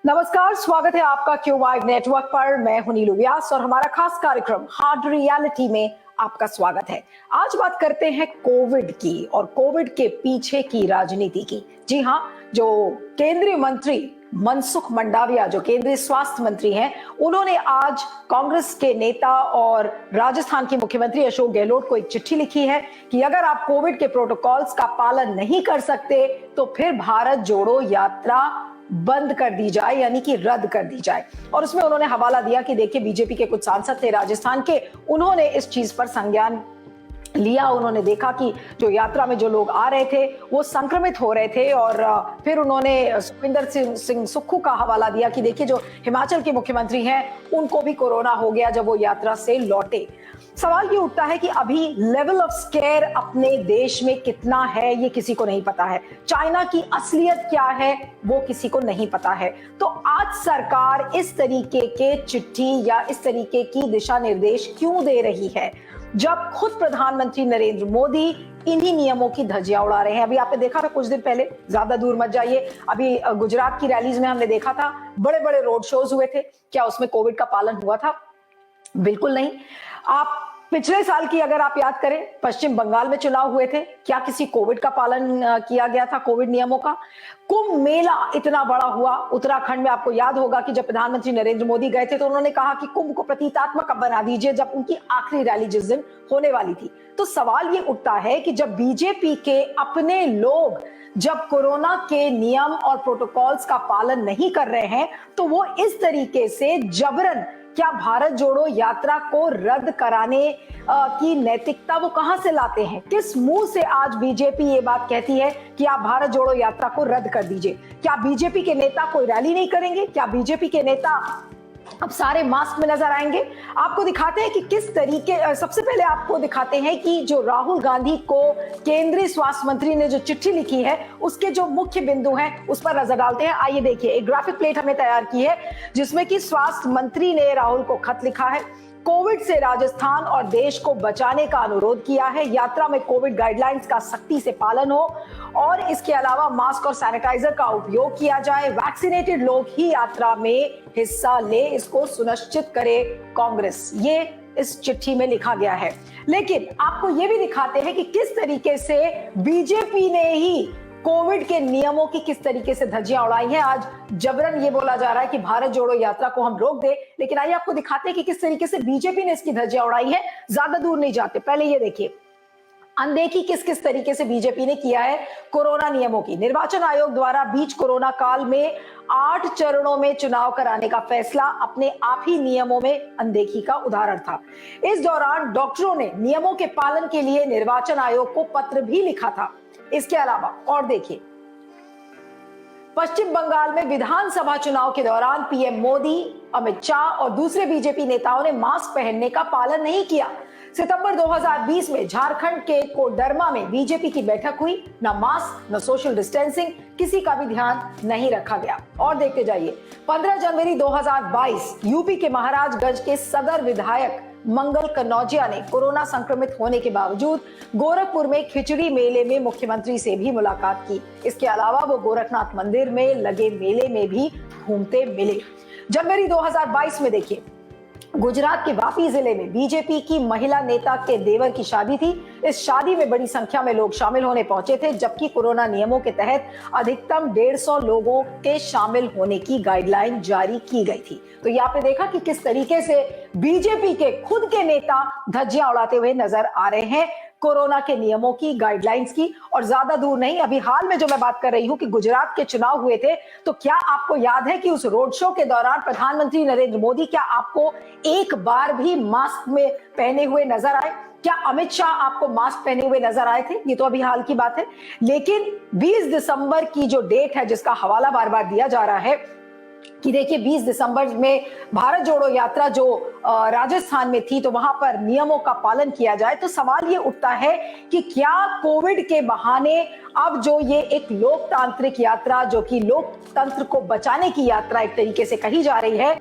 नमस्कार, स्वागत है आपका क्यू वाइव नेटवर्क पर। मैं हूं नीलू व्यास और हमारा खास कार्यक्रम हार्ड रियलिटी में आपका स्वागत है। आज बात करते हैं कोविड की और कोविड के पीछे की राजनीति की। जी हां, जो केंद्रीय मंत्री मनसुख मंडाविया, जो केंद्रीय स्वास्थ्य मंत्री हैं, उन्होंने आज कांग्रेस के नेता और राजस्थान के मुख्यमंत्री अशोक गहलोत को एक चिट्ठी लिखी है कि अगर आप कोविड के प्रोटोकॉल्स का पालन नहीं कर सकते तो फिर भारत जोड़ो यात्रा बंद कर दी जाए, यानी कि रद्द कर दी जाए। और उसमें उन्होंने हवाला दिया कि देखिए, बीजेपी के कुछ सांसद थे राजस्थान के, उन्होंने इस चीज पर संज्ञान लिया। उन्होंने देखा कि जो यात्रा में जो लोग आ रहे थे वो संक्रमित हो रहे थे और फिर उन्होंने सुखविंदर सिंह सुक्खू का हवाला दिया कि देखिए, जो हिमाचल के मुख्यमंत्री हैं उनको भी कोरोना हो गया जब वो यात्रा से लौटे। सवाल ये उठता है कि अभी लेवल ऑफ स्केयर अपने देश में कितना है ये किसी को नहीं पता है। चाइना की असलियत क्या है वो किसी को नहीं पता है। तो आज सरकार इस तरीके के चिट्ठी या इस तरीके की दिशा निर्देश क्यों दे रही है जब खुद प्रधानमंत्री नरेंद्र मोदी इन्हीं नियमों की धज्जियां उड़ा रहे हैं। अभी आपने देखा था कुछ दिन पहले, ज्यादा दूर मत जाइए, अभी गुजरात की रैलीज में हमने देखा था, बड़े बड़े रोड शोज हुए थे। क्या उसमें कोविड का पालन हुआ था? बिल्कुल नहीं। आप पिछले साल की अगर आप याद करें, पश्चिम बंगाल में चुनाव हुए थे, क्या किसी कोविड का पालन किया गया था, कोविड नियमों का? कुंभ मेला इतना बड़ा हुआ उत्तराखंड में, आपको याद होगा कि जब प्रधानमंत्री नरेंद्र मोदी गए थे तो उन्होंने कहा कि कुंभ को प्रतीकात्मक बना दीजिए, जब उनकी आखिरी रैली जिस दिन होने वाली थी। तो सवाल ये उठता है कि जब बीजेपी के अपने लोग जब कोरोना के नियम और प्रोटोकॉल्स का पालन नहीं कर रहे हैं तो वो इस तरीके से जबरन क्या भारत जोड़ो यात्रा को रद्द कराने की नैतिकता वो कहां से लाते हैं? किस मुंह से आज बीजेपी ये बात कहती है कि आप भारत जोड़ो यात्रा को रद्द कर दीजिए? क्या बीजेपी के नेता कोई रैली नहीं करेंगे? क्या बीजेपी के नेता अब सारे मास्क में नजर आएंगे? आपको दिखाते हैं कि किस तरीके, सबसे पहले आपको दिखाते हैं कि जो राहुल गांधी को केंद्रीय स्वास्थ्य मंत्री ने जो चिट्ठी लिखी है उसके जो मुख्य बिंदु हैं उस पर नजर डालते हैं। आइए देखिए, एक ग्राफिक प्लेट हमने तैयार की है जिसमें कि स्वास्थ्य मंत्री ने राहुल को खत लिखा है। कोविड से राजस्थान और देश को बचाने का अनुरोध किया है। यात्रा में कोविड गाइडलाइंस का सख्ती से पालन हो और इसके अलावा मास्क और सैनिटाइजर का उपयोग किया जाए। वैक्सीनेटेड लोग ही यात्रा में हिस्सा ले, इसको सुनिश्चित करे कांग्रेस। ये इस चिट्ठी में लिखा गया है। लेकिन आपको ये भी दिखाते हैं कि किस तरीके से बीजेपी ने ही कोविड के नियमों की किस तरीके से धज्जियां उड़ाई हैं। आज जबरन ये बोला जा रहा है कि भारत जोड़ो यात्रा को हम रोक दे, लेकिन आइए आपको दिखाते हैं कि किस तरीके से बीजेपी ने इसकी धज्जियां उड़ाई है। ज्यादा दूर नहीं जाते, पहले ये देखिए अनदेखी किस किस तरीके से बीजेपी ने किया है कोरोना नियमों की। निर्वाचन आयोग द्वारा बीच कोरोना काल में 8 चरणों में चुनाव कराने का फैसला अपने आप ही नियमों में अनदेखी का उदाहरण था। इस दौरान डॉक्टरों ने नियमों के पालन के लिए निर्वाचन आयोग को पत्र भी लिखा था। इसके अलावा और देखिए, पश्चिम बंगाल में विधानसभा चुनाव के दौरान पीएम मोदी, अमित शाह और दूसरे बीजेपी नेताओं ने मास्क पहनने का पालन नहीं किया। सितंबर 2020 में झारखंड के कोडरमा में बीजेपी की बैठक हुई, न मास्क न सोशल डिस्टेंसिंग, किसी का भी ध्यान नहीं रखा गया। और देखते जाइए, 15 जनवरी 2022 यूपी के महाराजगंज के सदर विधायक मंगल कनौजिया ने कोरोना संक्रमित होने के बावजूद गोरखपुर में खिचड़ी मेले में मुख्यमंत्री से भी मुलाकात की। इसके अलावा वो गोरखनाथ मंदिर में लगे मेले में भी घूमते मिले। जनवरी 2022 में देखिए, गुजरात के वापी जिले में बीजेपी की महिला नेता के देवर की शादी थी। इस शादी में बड़ी संख्या में लोग शामिल होने पहुंचे थे, जबकि कोरोना नियमों के तहत अधिकतम 150 लोगों के शामिल होने की गाइडलाइन जारी की गई थी। तो ये आपने देखा कि किस तरीके से बीजेपी के खुद के नेता धज्जियां उड़ाते हुए नजर आ रहे हैं कोरोना के नियमों की, गाइडलाइंस की। और ज्यादा दूर नहीं, अभी हाल में जो मैं बात कर रही हूं कि गुजरात के चुनाव हुए थे, तो क्या आपको याद है कि उस रोड शो के दौरान प्रधानमंत्री नरेंद्र मोदी क्या आपको एक बार भी मास्क में पहने हुए नजर आए? क्या अमित शाह आपको मास्क पहने हुए नजर आए थे? ये तो अभी हाल की बात है। लेकिन 20 दिसंबर की जो डेट है, जिसका हवाला बार बार दिया जा रहा है कि देखिए 20 दिसंबर में भारत जोड़ो यात्रा जो राजस्थान में थी, तो वहां पर नियमों का पालन किया जाए। तो सवाल ये उठता है कि क्या कोविड के बहाने अब जो ये एक लोकतांत्रिक यात्रा, जो कि लोकतंत्र को बचाने की यात्रा एक तरीके से कही जा रही है,